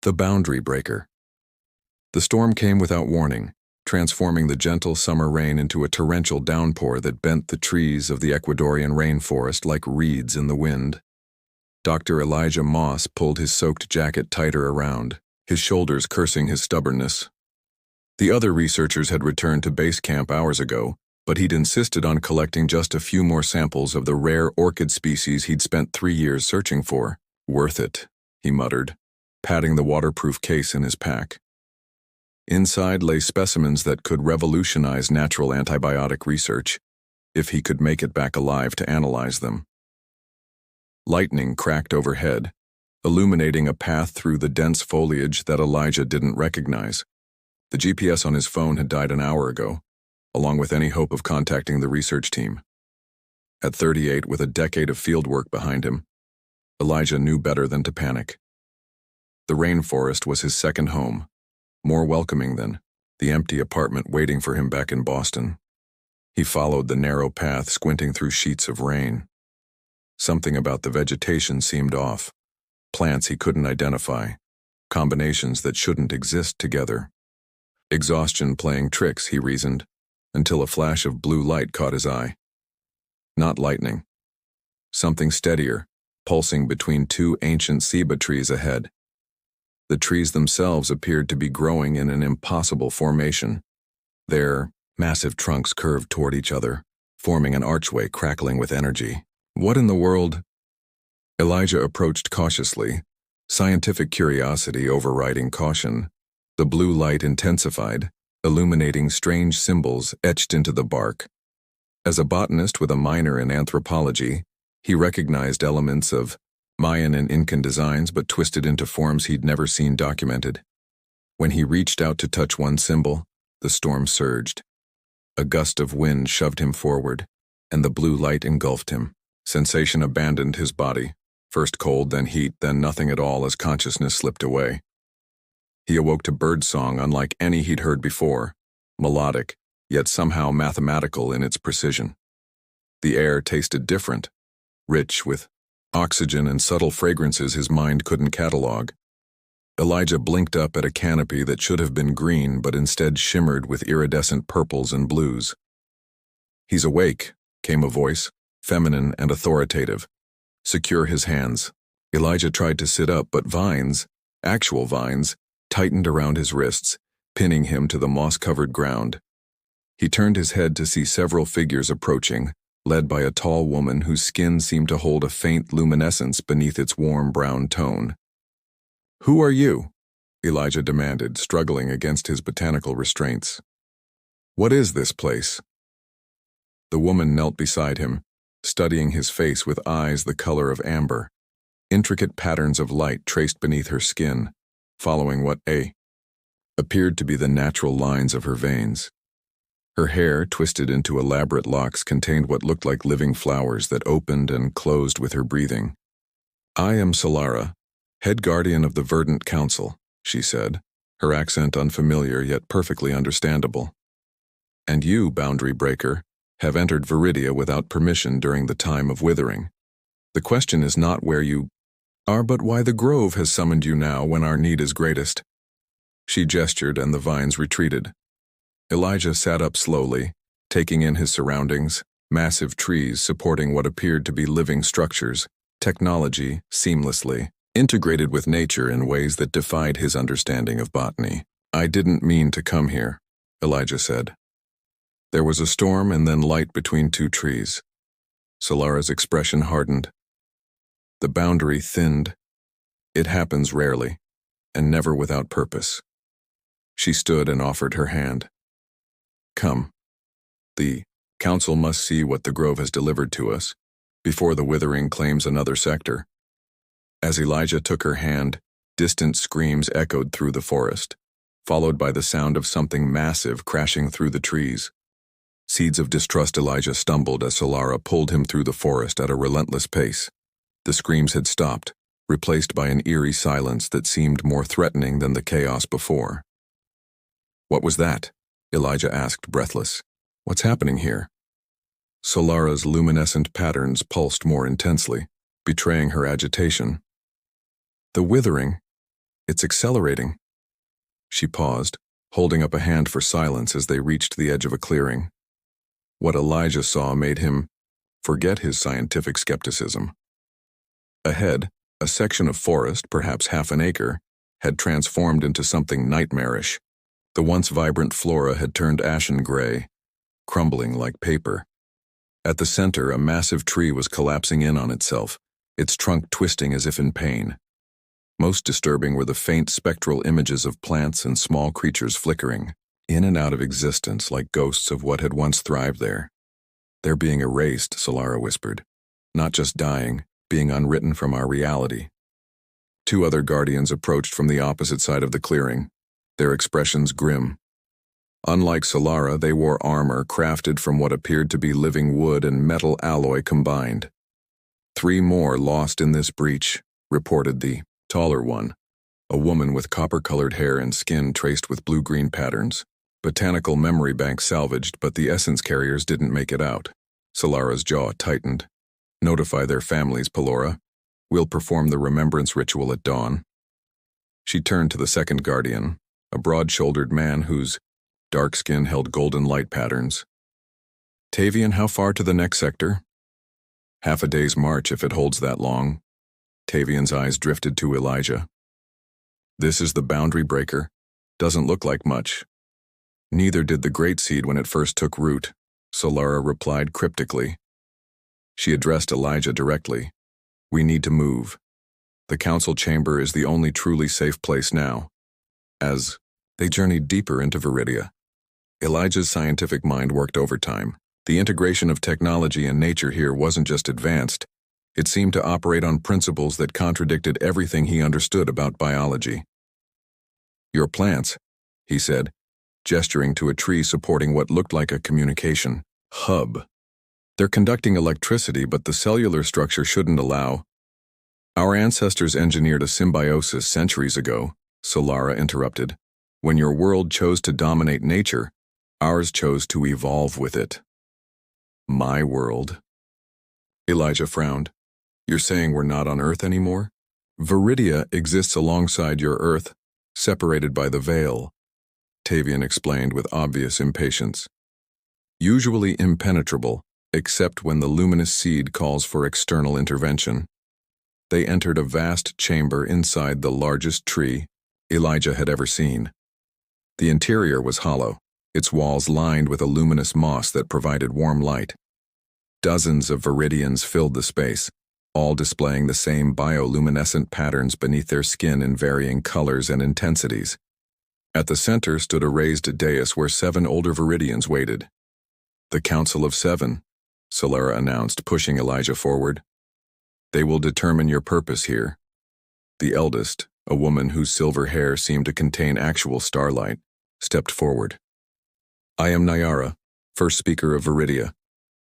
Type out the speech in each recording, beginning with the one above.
The boundary breaker. The storm came without warning, transforming the gentle summer rain into a torrential downpour that bent the trees of the Ecuadorian rainforest like reeds in the wind. Dr. Elijah Moss pulled his soaked jacket tighter around, his shoulders cursing his stubbornness. The other researchers had returned to base camp hours ago, but he'd insisted on collecting just a few more samples of the rare orchid species he'd spent 3 years searching for. Worth it, he muttered, patting the waterproof case in his pack. Inside lay specimens that could revolutionize natural antibiotic research, if he could make it back alive to analyze them. Lightning cracked overhead, illuminating a path through the dense foliage that Elijah didn't recognize. The GPS on his phone had died an hour ago, along with any hope of contacting the research team. At 38, with a decade of fieldwork behind him, Elijah knew better than to panic. The rainforest was his second home, more welcoming than the empty apartment waiting for him back in Boston. He followed the narrow path, squinting through sheets of rain. Something about the vegetation seemed off. Plants he couldn't identify, combinations that shouldn't exist together. Exhaustion playing tricks, he reasoned, until a flash of blue light caught his eye. Not lightning. Something steadier, pulsing between two ancient ceiba trees ahead. The trees themselves appeared to be growing in an impossible formation. Their massive trunks curved toward each other, forming an archway crackling with energy. What in the world? Elijah approached cautiously, scientific curiosity overriding caution. The blue light intensified, illuminating strange symbols etched into the bark. As a botanist with a minor in anthropology, he recognized elements of Mayan and Incan designs, but twisted into forms he'd never seen documented. When he reached out to touch one symbol, the storm surged. A gust of wind shoved him forward, and the blue light engulfed him. Sensation abandoned his body, first cold, then heat, then nothing at all as consciousness slipped away. He awoke to birdsong unlike any he'd heard before, melodic, yet somehow mathematical in its precision. The air tasted different, rich with oxygen and subtle fragrances his mind couldn't catalog. Elijah blinked up at a canopy that should have been green but instead shimmered with iridescent purples and blues. "He's awake," came a voice, feminine and authoritative. "Secure his hands." Elijah tried to sit up, but vines, actual vines, tightened around his wrists, pinning him to the moss-covered ground. He turned his head to see several figures approaching, led by a tall woman whose skin seemed to hold a faint luminescence beneath its warm brown tone. "Who are you?" Elijah demanded, struggling against his botanical restraints. "What is this place?" The woman knelt beside him, studying his face with eyes the color of amber. Intricate patterns of light traced beneath her skin, following what appeared to be the natural lines of her veins. Her hair, twisted into elaborate locks, contained what looked like living flowers that opened and closed with her breathing. "I am Solara, head guardian of the Verdant Council," she said, her accent unfamiliar yet perfectly understandable. "And you, boundary breaker, have entered Viridia without permission during the time of withering. The question is not where you are, but why the grove has summoned you now when our need is greatest." She gestured and the vines retreated. Elijah sat up slowly, taking in his surroundings, massive trees supporting what appeared to be living structures, technology seamlessly integrated with nature in ways that defied his understanding of botany. "I didn't mean to come here," Elijah said. There was a storm and then light between two trees. Solara's expression hardened. The boundary thinned. It happens rarely, and never without purpose. She stood and offered her hand. "Come. The council must see what the grove has delivered to us, before the withering claims another sector." As Elijah took her hand, distant screams echoed through the forest, followed by the sound of something massive crashing through the trees. Seeds of distrust Elijah stumbled as Solara pulled him through the forest at a relentless pace. The screams had stopped, replaced by an eerie silence that seemed more threatening than the chaos before. "What was that?" Elijah asked, breathless. "What's happening here?" Solara's luminescent patterns pulsed more intensely, betraying her agitation. "The withering," It's accelerating. She paused, holding up a hand for silence as they reached the edge of a clearing. What Elijah saw made him forget his scientific skepticism. Ahead, a section of forest, perhaps half an acre, had transformed into something nightmarish. The once vibrant flora had turned ashen gray, crumbling like paper. At the center, a massive tree was collapsing in on itself, its trunk twisting as if in pain. Most disturbing were the faint spectral images of plants and small creatures flickering, in and out of existence like ghosts of what had once thrived there. They're being erased, Solara whispered. Not just dying, being unwritten from our reality. Two other guardians approached from the opposite side of the clearing, their expressions grim. Unlike Solara, they wore armor crafted from what appeared to be living wood and metal alloy combined. 3 more lost in this breach, reported the taller one, a woman with copper-colored hair and skin traced with blue-green patterns. Botanical memory bank salvaged, but the essence carriers didn't make it out. Solara's jaw tightened. Notify their families, Pelora. We'll perform the remembrance ritual at dawn. She turned to the second guardian, a broad-shouldered man whose dark skin held golden light patterns. Tavian, how far to the next sector? Half a day's march if it holds that long. Tavian's eyes drifted to Elijah. This is the boundary breaker. Doesn't look like much. Neither did the Great Seed when it first took root, Solara replied cryptically. She addressed Elijah directly. We need to move. The council chamber is the only truly safe place now. As they journeyed deeper into Viridia, Elijah's scientific mind worked overtime. The integration of technology and nature here wasn't just advanced. It seemed to operate on principles that contradicted everything he understood about biology. Your plants, he said, gesturing to a tree supporting what looked like a communication hub. They're conducting electricity, but the cellular structure shouldn't allow. Our ancestors engineered a symbiosis centuries ago, Solara interrupted. When your world chose to dominate nature, ours chose to evolve with it. My world. Elijah frowned. You're saying we're not on Earth anymore? Viridia exists alongside your Earth, separated by the veil, Tavian explained with obvious impatience. Usually impenetrable, except when the luminous seed calls for external intervention. They entered a vast chamber inside the largest tree Elijah had ever seen. The interior was hollow, its walls lined with a luminous moss that provided warm light. Dozens of viridians filled the space, all displaying the same bioluminescent patterns beneath their skin in varying colors and intensities. At the center stood a raised dais where 7 older viridians waited. The Council of 7, Solara announced, pushing Elijah forward. They will determine your purpose here. The eldest, a woman whose silver hair seemed to contain actual starlight, stepped forward. I am Nyara, first speaker of Viridia.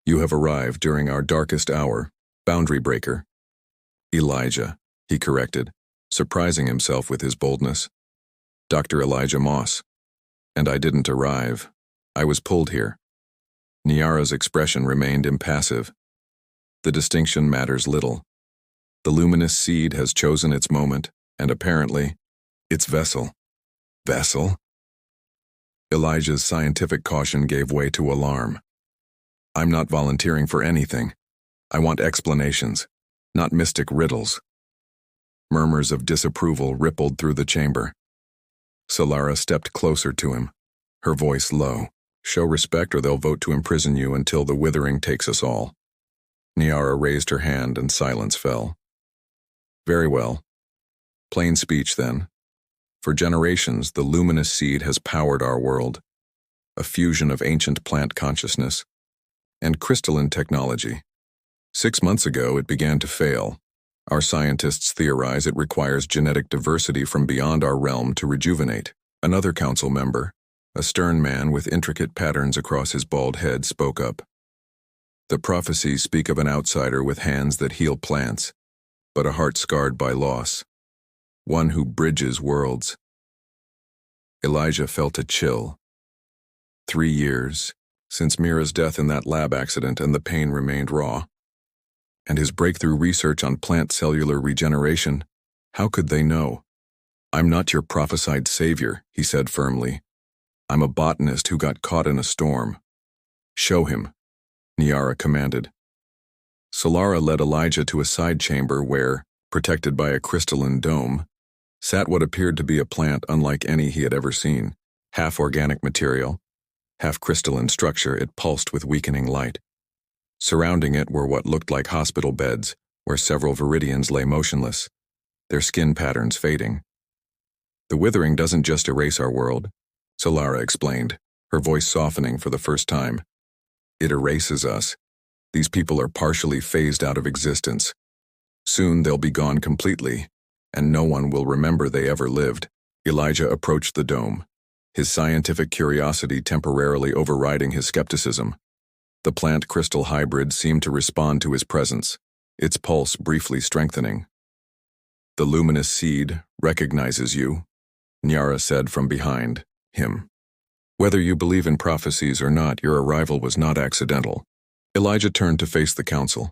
You have arrived during our darkest hour, boundary breaker. Elijah, he corrected, surprising himself with his boldness. Dr. Elijah Moss. And I didn't arrive. I was pulled here. Nyara's expression remained impassive. The distinction matters little. The luminous seed has chosen its moment, and apparently, its vessel. Vessel? Elijah's scientific caution gave way to alarm. I'm not volunteering for anything. I want explanations, not mystic riddles. Murmurs of disapproval rippled through the chamber. Solara stepped closer to him, her voice low. Show respect or they'll vote to imprison you until the withering takes us all. Nyara raised her hand and silence fell. Very well. Plain speech then. For generations, the luminous seed has powered our world, a fusion of ancient plant consciousness and crystalline technology. 6 months ago, it began to fail. Our scientists theorize it requires genetic diversity from beyond our realm to rejuvenate. Another council member, a stern man with intricate patterns across his bald head, spoke up. The prophecies speak of an outsider with hands that heal plants, but a heart scarred by loss. One who bridges worlds. Elijah felt a chill. 3 years, since Mira's death in that lab accident, and the pain remained raw. And his breakthrough research on plant cellular regeneration, how could they know? I'm not your prophesied savior, he said firmly. I'm a botanist who got caught in a storm. Show him, Nyara commanded. Solara led Elijah to a side chamber where, protected by a crystalline dome, sat what appeared to be a plant unlike any he had ever seen. Half organic material, half crystalline structure, it pulsed with weakening light. Surrounding it were what looked like hospital beds, where several viridians lay motionless, their skin patterns fading. The withering doesn't just erase our world, Solara explained, her voice softening for the first time. It erases us. These people are partially phased out of existence. Soon they'll be gone completely, and no one will remember they ever lived. Elijah approached the dome, his scientific curiosity temporarily overriding his skepticism. The plant-crystal hybrid seemed to respond to his presence, its pulse briefly strengthening. The luminous seed recognizes you, Nyara said from behind him. Whether you believe in prophecies or not, your arrival was not accidental. Elijah turned to face the council.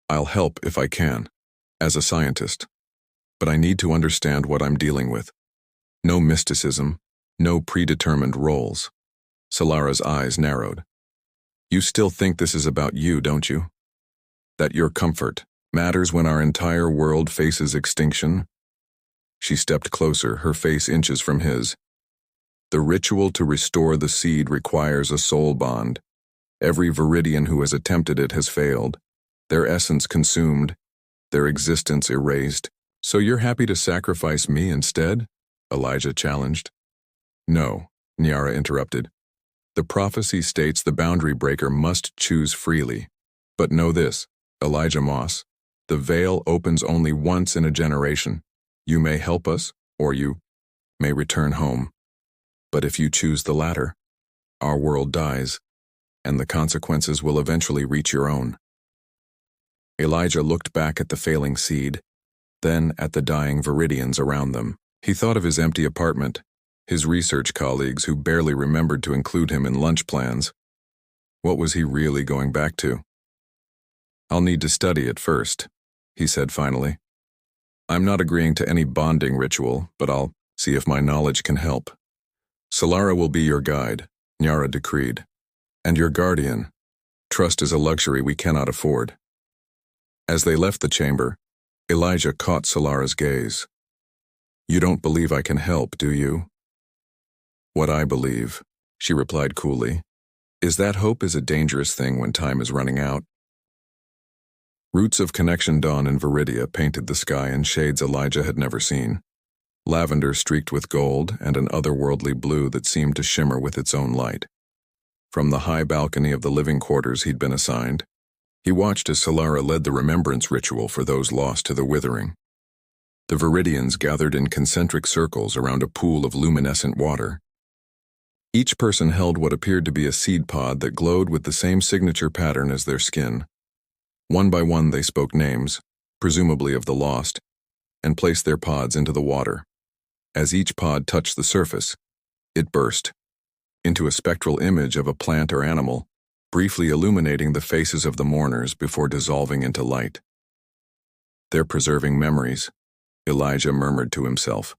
I'll help if I can, as a scientist. But I need to understand what I'm dealing with. No mysticism, no predetermined roles. Solara's eyes narrowed. You still think this is about you, don't you? That your comfort matters when our entire world faces extinction? She stepped closer, her face inches from his. The ritual to restore the seed requires a soul bond. Every viridian who has attempted it has failed, their essence consumed, their existence erased. So you're happy to sacrifice me instead? Elijah challenged. No, Nyara interrupted. The prophecy states the boundary breaker must choose freely. But know this, Elijah Moss, the veil opens only once in a generation. You may help us, or you may return home. But if you choose the latter, our world dies, and the consequences will eventually reach your own. Elijah looked back at the failing seed, then at the dying viridians around them. He thought of his empty apartment, his research colleagues who barely remembered to include him in lunch plans. What was he really going back to? I'll need to study it first, he said finally. I'm not agreeing to any bonding ritual, but I'll see if my knowledge can help. Solara will be your guide, Nyara decreed. And your guardian. Trust is a luxury we cannot afford. As they left the chamber, Elijah caught Solara's gaze. You don't believe I can help, do you? What I believe, she replied coolly, is that hope is a dangerous thing when time is running out. Roots of connection dawn in Viridia painted the sky in shades Elijah had never seen. Lavender streaked with gold and an otherworldly blue that seemed to shimmer with its own light. From the high balcony of the living quarters he'd been assigned, he watched as Solara led the remembrance ritual for those lost to the withering. The Viridians gathered in concentric circles around a pool of luminescent water. Each person held what appeared to be a seed pod that glowed with the same signature pattern as their skin. One by one they spoke names, presumably of the lost, and placed their pods into the water. As each pod touched the surface, it burst into a spectral image of a plant or animal, briefly illuminating the faces of the mourners before dissolving into light. They're preserving memories, Elijah murmured to himself,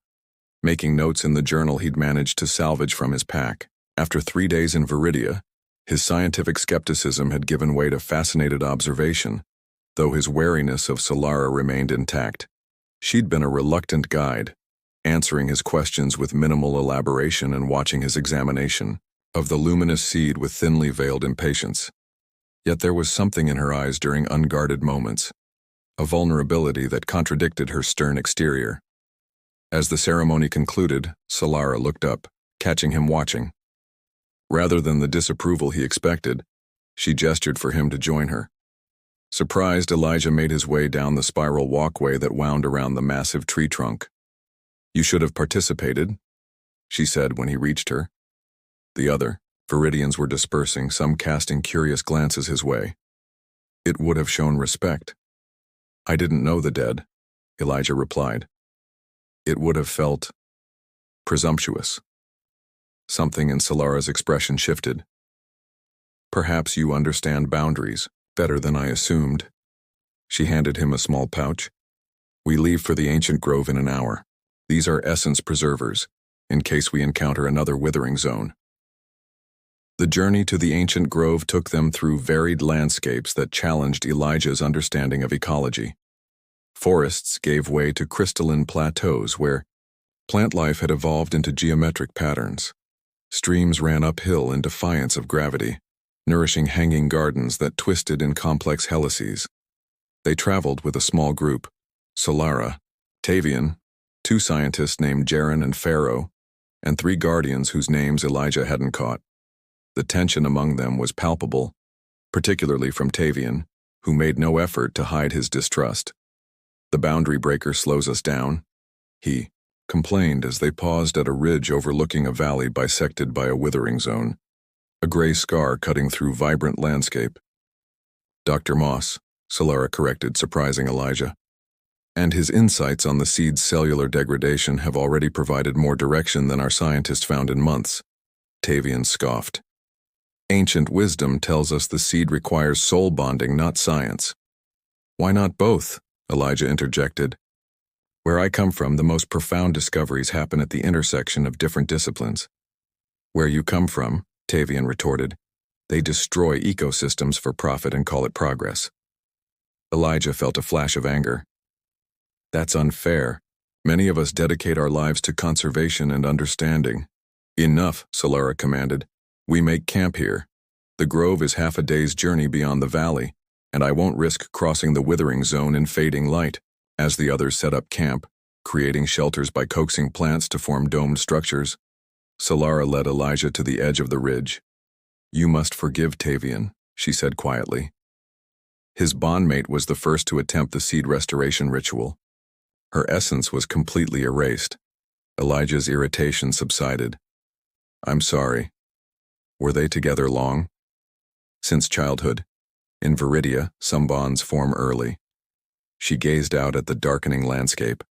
making notes in the journal he'd managed to salvage from his pack. After 3 days in Viridia, his scientific skepticism had given way to fascinated observation, though his wariness of Solara remained intact. She'd been a reluctant guide, answering his questions with minimal elaboration and watching his examination of the luminous seed with thinly veiled impatience. Yet there was something in her eyes during unguarded moments, a vulnerability that contradicted her stern exterior. As the ceremony concluded, Solara looked up, catching him watching. Rather than the disapproval he expected, she gestured for him to join her. Surprised, Elijah made his way down the spiral walkway that wound around the massive tree trunk. You should have participated, she said when he reached her. The other Viridians were dispersing, some casting curious glances his way. It would have shown respect. I didn't know the dead, Elijah replied. It would have felt presumptuous. Something in Solara's expression shifted. Perhaps you understand boundaries better than I assumed. She handed him a small pouch. We leave for the ancient grove in an hour. These are essence preservers, in case we encounter another withering zone. The journey to the ancient grove took them through varied landscapes that challenged Elijah's understanding of ecology. Forests gave way to crystalline plateaus where plant life had evolved into geometric patterns. Streams ran uphill in defiance of gravity, nourishing hanging gardens that twisted in complex helices. They traveled with a small group: Solara, Tavian, 2 scientists named Jaren and Pharaoh, and 3 guardians whose names Elijah hadn't caught. The tension among them was palpable, particularly from Tavian, who made no effort to hide his distrust. "The boundary breaker slows us down," he complained as they paused at a ridge overlooking a valley bisected by a withering zone, a gray scar cutting through vibrant landscape. "Dr. Moss," Solara corrected, surprising Elijah. "And his insights on the seed's cellular degradation have already provided more direction than our scientists found in months," Tavian scoffed. "Ancient wisdom tells us the seed requires soul bonding, not science." "Why not both?" Elijah interjected. "Where I come from, the most profound discoveries happen at the intersection of different disciplines." "Where you come from," Tavian retorted, "they destroy ecosystems for profit and call it progress." Elijah felt a flash of anger. "That's unfair. Many of us dedicate our lives to conservation and understanding." "Enough," Solara commanded. "We make camp here. The grove is half a day's journey beyond the valley, and I won't risk crossing the withering zone in fading light." As the others set up camp, creating shelters by coaxing plants to form domed structures, Solara led Elijah to the edge of the ridge. "You must forgive Tavian," she said quietly. His bondmate was the first to attempt the seed restoration ritual. Her essence was completely erased. Elijah's irritation subsided. "I'm sorry. Were they together long?" "Since childhood. In Viridia, some bonds form early." She gazed out at the darkening landscape.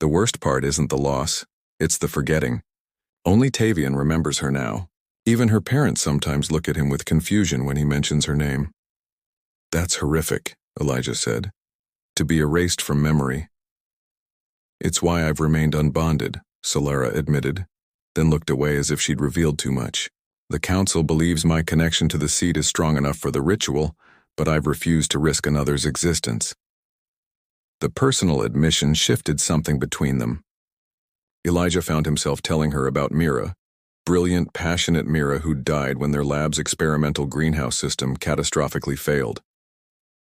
"The worst part isn't the loss, it's the forgetting. Only Tavian remembers her now. Even her parents sometimes look at him with confusion when he mentions her name." "That's horrific," Elijah said. "To be erased from memory." "It's why I've remained unbonded," Solara admitted, then looked away as if she'd revealed too much. "The council believes my connection to the seed is strong enough for the ritual, but I've refused to risk another's existence." The personal admission shifted something between them. Elijah found himself telling her about Mira, brilliant, passionate Mira who died when their lab's experimental greenhouse system catastrophically failed.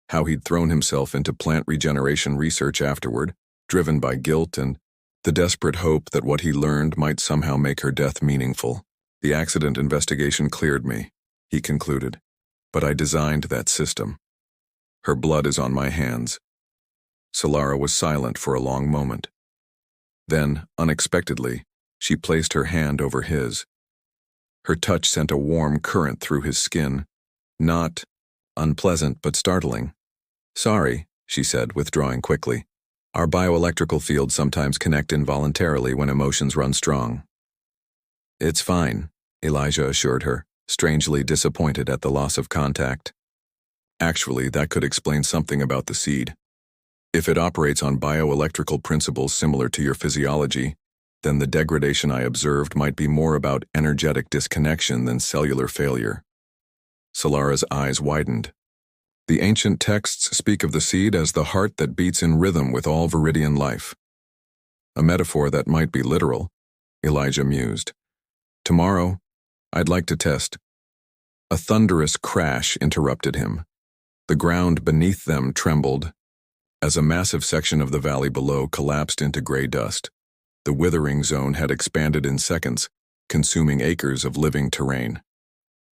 How he'd thrown himself into plant regeneration research afterward, driven by guilt and the desperate hope that what he learned might somehow make her death meaningful. "The accident investigation cleared me," he concluded, "but I designed that system. Her blood is on my hands." Solara was silent for a long moment. Then, unexpectedly, she placed her hand over his. Her touch sent a warm current through his skin, not unpleasant but startling. "Sorry," she said, withdrawing quickly. "Our bioelectrical fields sometimes connect involuntarily when emotions run strong." "It's fine," Elijah assured her, strangely disappointed at the loss of contact. "Actually, that could explain something about the seed. If it operates on bioelectrical principles similar to your physiology, then the degradation I observed might be more about energetic disconnection than cellular failure." Solara's eyes widened. "The ancient texts speak of the seed as the heart that beats in rhythm with all viridian life." A metaphor that might be literal, Elijah mused. "Tomorrow, I'd like to test." A thunderous crash interrupted him. The ground beneath them trembled as a massive section of the valley below collapsed into gray dust. The withering zone had expanded in seconds, consuming acres of living terrain.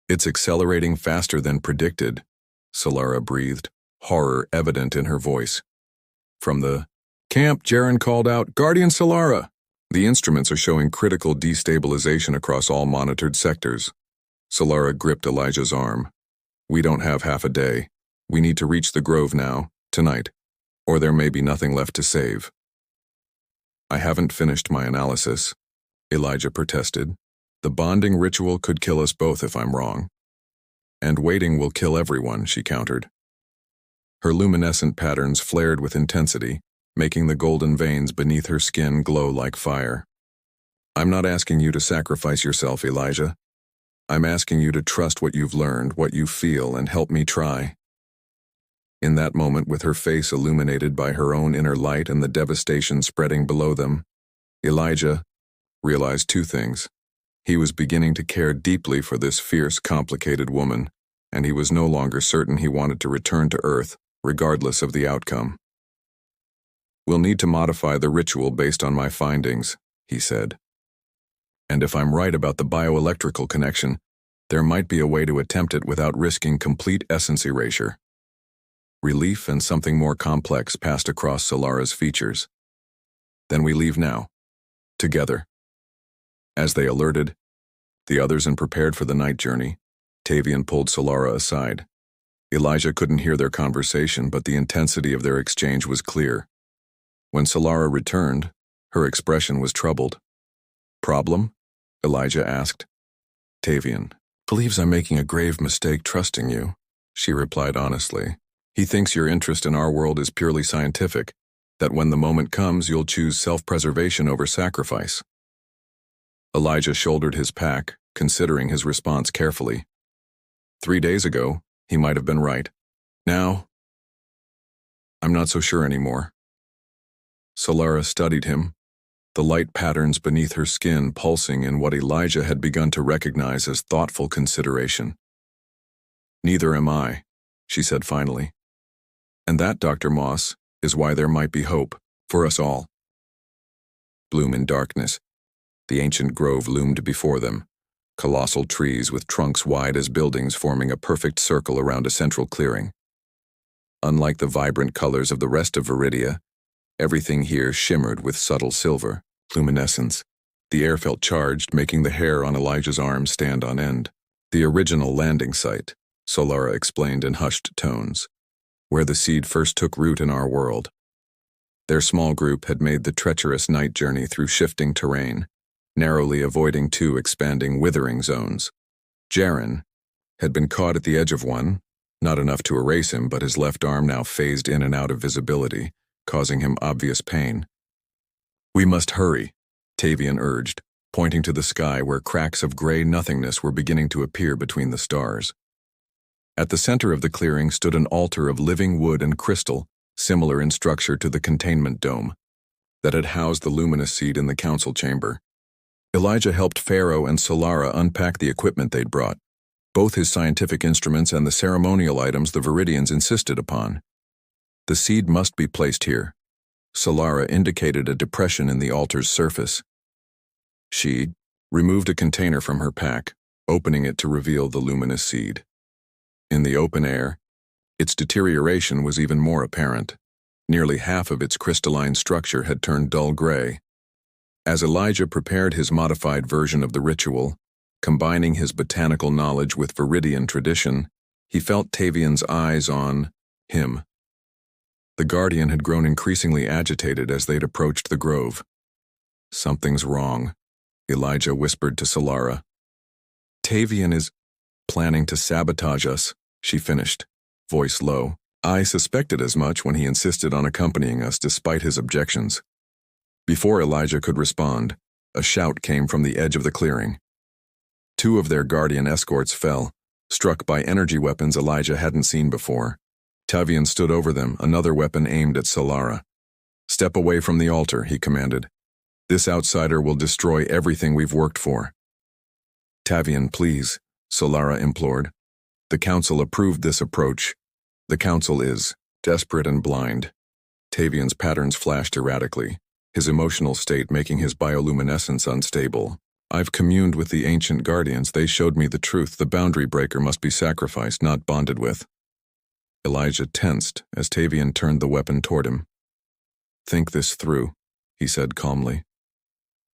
"It's accelerating faster than predicted," Solara breathed, horror evident in her voice. From the camp, Jaren called out, "Guardian Solara!" "The instruments are showing critical destabilization across all monitored sectors." Solara gripped Elijah's arm. "We don't have half a day. We need to reach the grove now, tonight, or there may be nothing left to save." "I haven't finished my analysis," Elijah protested. "The bonding ritual could kill us both if I'm wrong." "And waiting will kill everyone," she countered. Her luminescent patterns flared with intensity, making the golden veins beneath her skin glow like fire. I'm not asking you to sacrifice yourself, Elijah. I'm asking you to trust what you've learned, what you feel, and help me try. In that moment, with her face illuminated by her own inner light and the devastation spreading below them, Elijah realized two things. He was beginning to care deeply for this fierce, complicated woman, and he was no longer certain he wanted to return to Earth, regardless of the outcome. We'll need to modify the ritual based on my findings, he said. And if I'm right about the bioelectrical connection, there might be a way to attempt it without risking complete essence erasure. Relief and something more complex passed across Solara's features. Then we leave now. Together. As they alerted the others and prepared for the night journey, Tavian pulled Solara aside. Elijah couldn't hear their conversation, but the intensity of their exchange was clear. When Solara returned, her expression was troubled. Problem? Elijah asked. Tavian believes I'm making a grave mistake trusting you, she replied honestly. He thinks your interest in our world is purely scientific, that when the moment comes you'll choose self-preservation over sacrifice. Elijah shouldered his pack, considering his response carefully. 3 days ago, he might have been right. Now, I'm not so sure anymore. Solara studied him, the light patterns beneath her skin pulsing in what Elijah had begun to recognize as thoughtful consideration. Neither am I, she said finally. And that, Dr. Moss, is why there might be hope for us all. Bloom in darkness. The ancient grove loomed before them, colossal trees with trunks wide as buildings forming a perfect circle around a central clearing. Unlike the vibrant colors of the rest of Viridia, everything here shimmered with subtle silver, luminescence. The air felt charged, making the hair on Elijah's arm stand on end. The original landing site, Solara explained in hushed tones, where the seed first took root in our world. Their small group had made the treacherous night journey through shifting terrain, narrowly avoiding 2 expanding withering zones. Jaren had been caught at the edge of one, not enough to erase him, but his left arm now phased in and out of visibility, causing him obvious pain. We must hurry, Tavian urged, pointing to the sky where cracks of gray nothingness were beginning to appear between the stars. At the center of the clearing stood an altar of living wood and crystal, similar in structure to the containment dome that had housed the luminous seed in the council chamber. Elijah helped Pharaoh and Solara unpack the equipment they'd brought, both his scientific instruments and the ceremonial items the Viridians insisted upon. The seed must be placed here. Solara indicated a depression in the altar's surface. She removed a container from her pack, opening it to reveal the luminous seed. In the open air, its deterioration was even more apparent. Nearly half of its crystalline structure had turned dull gray. As Elijah prepared his modified version of the ritual, combining his botanical knowledge with Viridian tradition, he felt Tavian's eyes on him. The Guardian had grown increasingly agitated as they'd approached the grove. Something's wrong, Elijah whispered to Solara. Tavian is planning to sabotage us, she finished, voice low. I suspected as much when he insisted on accompanying us despite his objections. Before Elijah could respond, a shout came from the edge of the clearing. 2 of their Guardian escorts fell, struck by energy weapons Elijah hadn't seen before. Tavian stood over them, another weapon aimed at Solara. Step away from the altar, he commanded. This outsider will destroy everything we've worked for. Tavian, please, Solara implored. The council approved this approach. The council is desperate and blind. Tavian's patterns flashed erratically, his emotional state making his bioluminescence unstable. I've communed with the ancient guardians. They showed me the truth. The boundary breaker must be sacrificed, not bonded with. Elijah tensed as Tavian turned the weapon toward him. Think this through, he said calmly.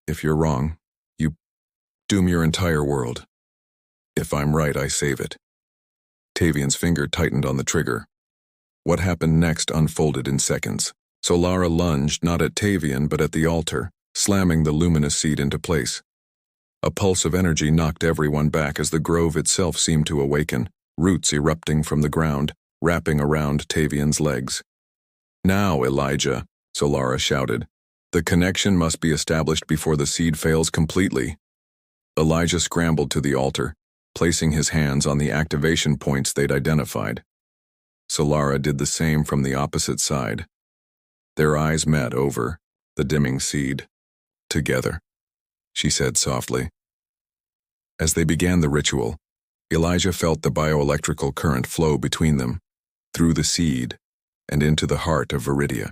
If you're wrong, you doom your entire world. If I'm right, I save it. Tavian's finger tightened on the trigger. What happened next unfolded in seconds. Solara lunged not at Tavian but at the altar, slamming the luminous seed into place. A pulse of energy knocked everyone back as the grove itself seemed to awaken, roots erupting from the ground, wrapping around Tavian's legs. Now, Elijah, Solara shouted. The connection must be established before the seed fails completely. Elijah scrambled to the altar, placing his hands on the activation points they'd identified. Solara did the same from the opposite side. Their eyes met over the dimming seed. Together, she said softly. As they began the ritual, Elijah felt the bioelectrical current flow between them, through the seed, and into the heart of Viridia.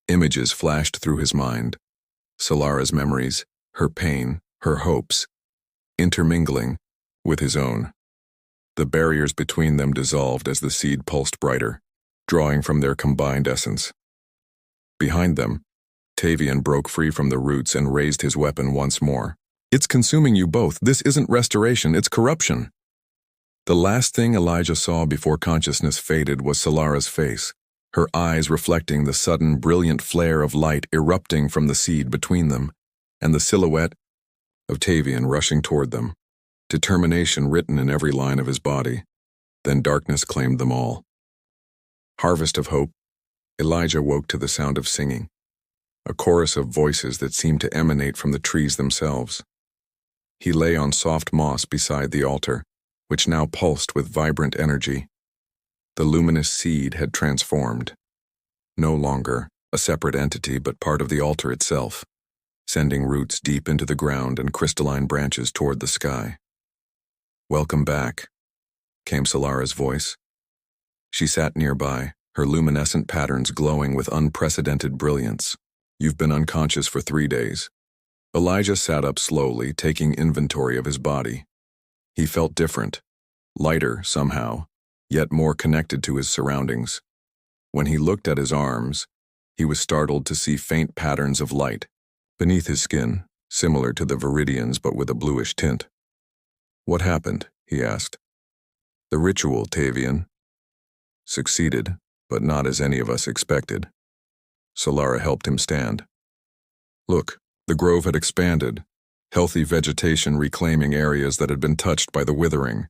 Images flashed through his mind, Solara's memories, her pain, her hopes, intermingling with his own. The barriers between them dissolved as the seed pulsed brighter, drawing from their combined essence. Behind them, Tavian broke free from the roots and raised his weapon once more. It's consuming you both. This isn't restoration, it's corruption. The last thing Elijah saw before consciousness faded was Solara's face, her eyes reflecting the sudden brilliant flare of light erupting from the seed between them, and the silhouette of Tavian rushing toward them, determination written in every line of his body. Then darkness claimed them all. Harvest of hope, Elijah woke to the sound of singing, a chorus of voices that seemed to emanate from the trees themselves. He lay on soft moss beside the altar, which now pulsed with vibrant energy. The luminous seed had transformed, no longer a separate entity but part of the altar itself, sending roots deep into the ground and crystalline branches toward the sky. Welcome back, came Solara's voice. She sat nearby, her luminescent patterns glowing with unprecedented brilliance. You've been unconscious for 3 days. Elijah sat up slowly, taking inventory of his body. He felt different, lighter somehow, yet more connected to his surroundings. When he looked at his arms, he was startled to see faint patterns of light beneath his skin, similar to the Viridian's but with a bluish tint. What happened? He asked. The ritual, Tavian. Succeeded, but not as any of us expected. Solara helped him stand. Look, the grove had expanded, healthy vegetation reclaiming areas that had been touched by the withering.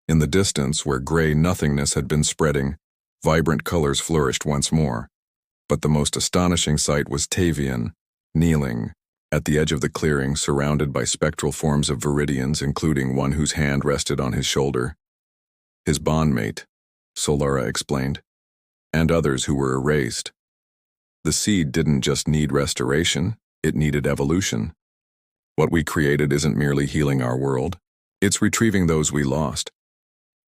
In the distance, where gray nothingness had been spreading, vibrant colors flourished once more. But the most astonishing sight was Tavian, kneeling, at the edge of the clearing, surrounded by spectral forms of Viridians, including one whose hand rested on his shoulder. His bondmate, Solara explained, and others who were erased. The seed didn't just need restoration, it needed evolution. What we created isn't merely healing our world, it's retrieving those we lost.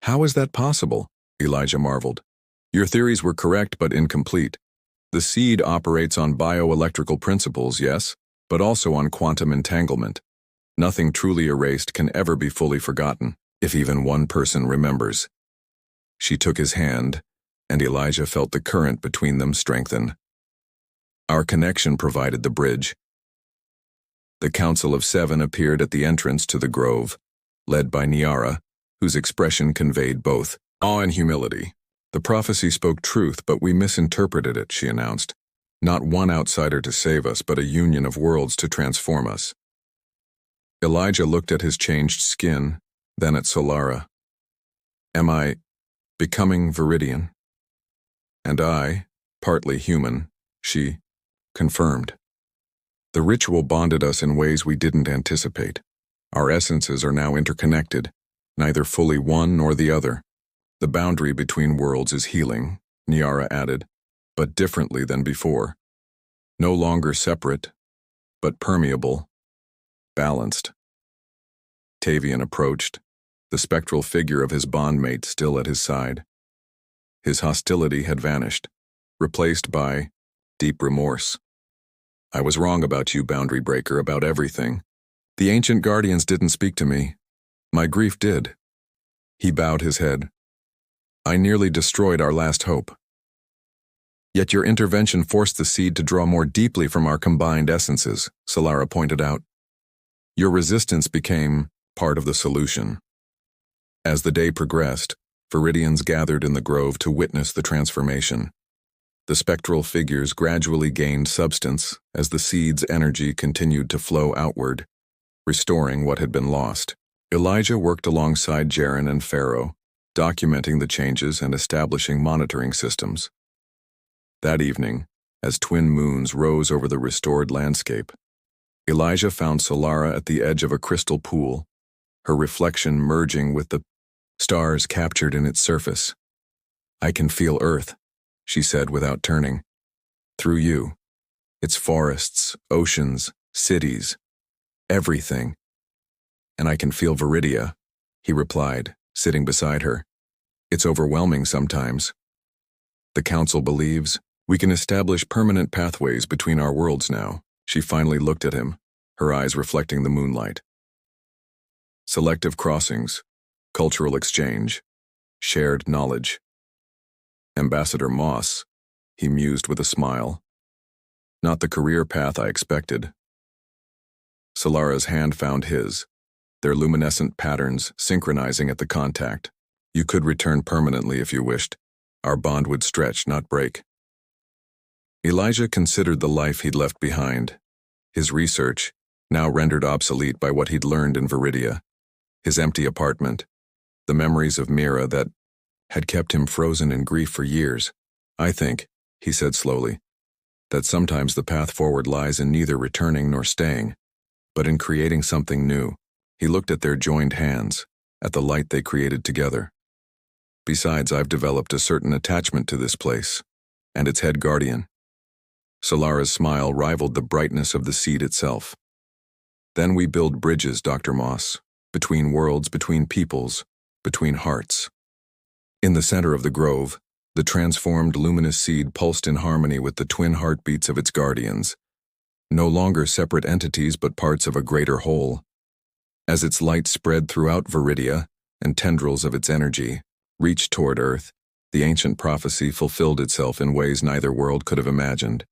How is that possible? Elijah marveled. Your theories were correct but incomplete. The seed operates on bioelectrical principles, yes, but also on quantum entanglement. Nothing truly erased can ever be fully forgotten, if even one person remembers. She took his hand, and Elijah felt the current between them strengthen. Our connection provided the bridge. The Council of Seven appeared at the entrance to the grove, led by Niara, whose expression conveyed both awe and humility. The prophecy spoke truth, but we misinterpreted it, she announced. Not one outsider to save us, but a union of worlds to transform us. Elijah looked at his changed skin, then at Solara. Am I becoming Viridian? And I, partly human, she confirmed. The ritual bonded us in ways we didn't anticipate. Our essences are now interconnected, neither fully one nor the other. The boundary between worlds is healing, Niara added, but differently than before. No longer separate, but permeable, balanced. Tavian approached, the spectral figure of his bondmate still at his side. His hostility had vanished, replaced by deep remorse. I was wrong about you, Boundary Breaker, about everything. The ancient guardians didn't speak to me. My grief did. He bowed his head. I nearly destroyed our last hope. Yet your intervention forced the seed to draw more deeply from our combined essences, Solara pointed out. Your resistance became part of the solution. As the day progressed, Viridians gathered in the grove to witness the transformation. The spectral figures gradually gained substance as the seed's energy continued to flow outward, restoring what had been lost. Elijah worked alongside Jaren and Pharaoh, documenting the changes and establishing monitoring systems. That evening, as twin moons rose over the restored landscape. Elijah found Solara at the edge of a crystal pool, her reflection merging with the stars captured in its surface. "I can feel Earth," she said without turning. "Through you. Its forests, oceans, cities, everything. And I can feel Viridia," he replied, sitting beside her. "It's overwhelming sometimes. The Council believes we can establish permanent pathways between our worlds now." She finally looked at him, her eyes reflecting the moonlight. "Selective crossings, cultural exchange, shared knowledge." "Ambassador Moss," he mused with a smile. "Not the career path I expected." Solara's hand found his, their luminescent patterns synchronizing at the contact. "You could return permanently if you wished. Our bond would stretch, not break." Elijah considered the life he'd left behind, his research, now rendered obsolete by what he'd learned in Viridia, his empty apartment, the memories of Mira that had kept him frozen in grief for years. "I think," he said slowly, "that sometimes the path forward lies in neither returning nor staying, but in creating something new." He looked at their joined hands, at the light they created together. "Besides, I've developed a certain attachment to this place, and its head guardian." Solara's smile rivaled the brightness of the seed itself. "Then we build bridges, Dr. Moss, between worlds, between peoples, between hearts." In the center of the grove, the transformed luminous seed pulsed in harmony with the twin heartbeats of its guardians, no longer separate entities but parts of a greater whole. As its light spread throughout Viridia, and tendrils of its energy reached toward Earth, the ancient prophecy fulfilled itself in ways neither world could have imagined.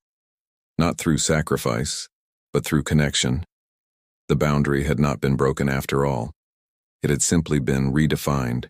Not through sacrifice, but through connection. The boundary had not been broken after all. It had simply been redefined.